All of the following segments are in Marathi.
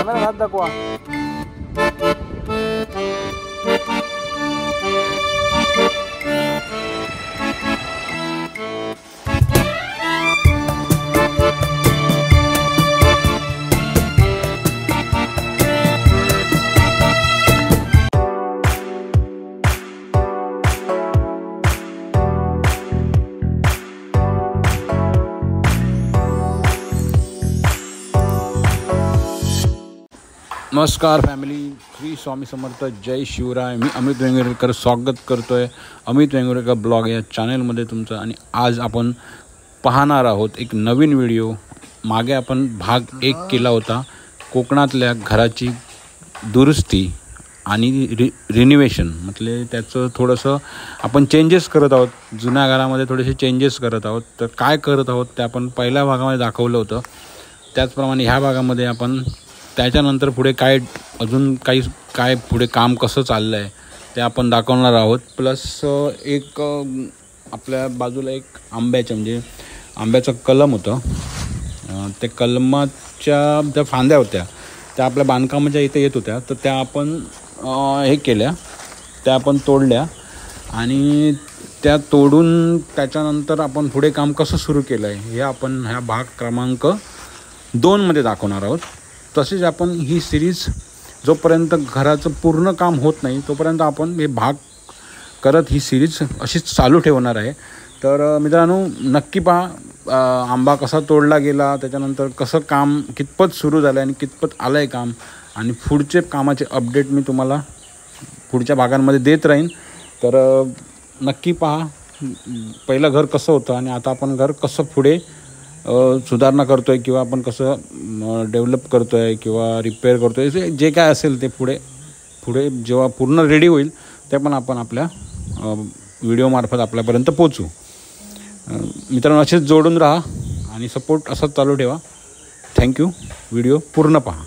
कॅमेरा हात दाखवा. नमस्कार फॅमिली, श्री स्वामी समर्थ, जय शिवराय. मी अमित वेंगुर्लेकर स्वागत करतोय अमित वेंगुर्लेकर ब्लॉग या चॅनलमध्ये तुमचं. आणि आज आपण पाहणार आहोत एक नवीन व्हिडिओ. मागे आपण भाग 1 केला होता कोकणातल्या घराची दुरुस्ती आणि रिनोव्हेशन. म्हणजे त्याचं थोडंसं आपण चेंजेस करत आहोत. जुन्या घरामध्ये थोडेसे चेंजेस करत आहोत. तर काय करत आहोत ते आपण पहिल्या भागामध्ये दाखवलं होतं. त्याचप्रमाणे ह्या भागामध्ये आपण त्याच्यानंतर पुढे अजून काय पुढे काम कसं चाललं आहे ते आपण दाखवणार आहोत. प्लस एक आपल्या बाजूला एक आंब्याचं कलम होतं. त्या कलमाच्या ज्या फांद्या होत्या त्या आपल्या बांधकामाच्या इथे येत होत्या. तर त्या आपण हे केल्या, त्या आपण तोडल्या आणि त्या तोडून त्याच्यानंतर आपण पुढे काम कसं सुरू केलं आहे हे आपण ह्या भाग क्रमांक 2 दाखवणार आहोत. तसेच आपण ही सिरीज जोपर्यंत घराचं पूर्ण काम होत नाही तोपर्यंत आपण हे भाग करत ही सिरीज अशीच चालू ठेवणार आहे. तर मित्रांनो, नक्की पहा आंबा कसा तोडला गेला, त्याच्यानंतर कसं काम कितपत सुरू झालं आणि कितपत आलं आहे काम, आणि पुढचे कामाचे अपडेट मी तुम्हाला पुढच्या भागांमध्ये देत राहीन. तर नक्की पहा पहिलं घर कसं होतं आणि आता आपण घर कसं पुढे सुधारणा करतो आहे किंवा आपण कसं डेव्हलप करतो आहे किंवा रिपेअर करतो आहे, जे काय असेल ते पुढे जेव्हा पूर्ण रेडी होईल ते पण आपण आपल्या व्हिडिओमार्फत आपल्यापर्यंत पोचू. मित्रांनो, असेच जोडून राहा आणि सपोर्ट असाच चालू ठेवा. थँक्यू. व्हिडिओ पूर्ण पहा.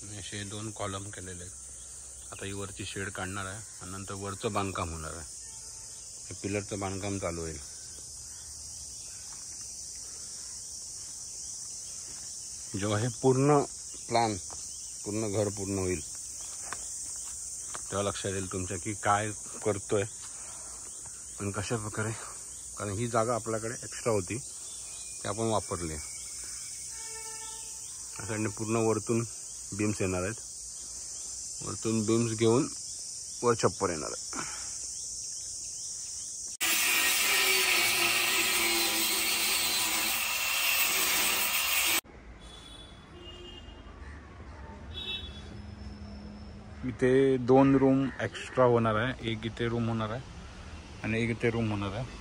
असे 2 कॉलम केलेले आहेत. आता ही वरची शेड काढणार आहे आणि नंतर वरचं बांधकाम होणार आहे. हे पिलरचं बांधकाम चालू होईल. जेव्हा हे पूर्ण प्लॅन पूर्ण घर पूर्ण होईल तेव्हा लक्षात येईल तुमच्या की काय करतोय आणि कशा प्रकारे. कारण ही जागा आपल्याकडे एक्स्ट्रा होती ती आपण वापरली. अशाने पूर्ण वरतून बीम्स येणार आहेत. वरतून बीम्स घेऊन वर छप्पर येणार आहे. इथे 2 रूम एक्स्ट्रा होणार आहे. एक इथे रूम होणार आहे आणि एक इथे रूम होणार आहे.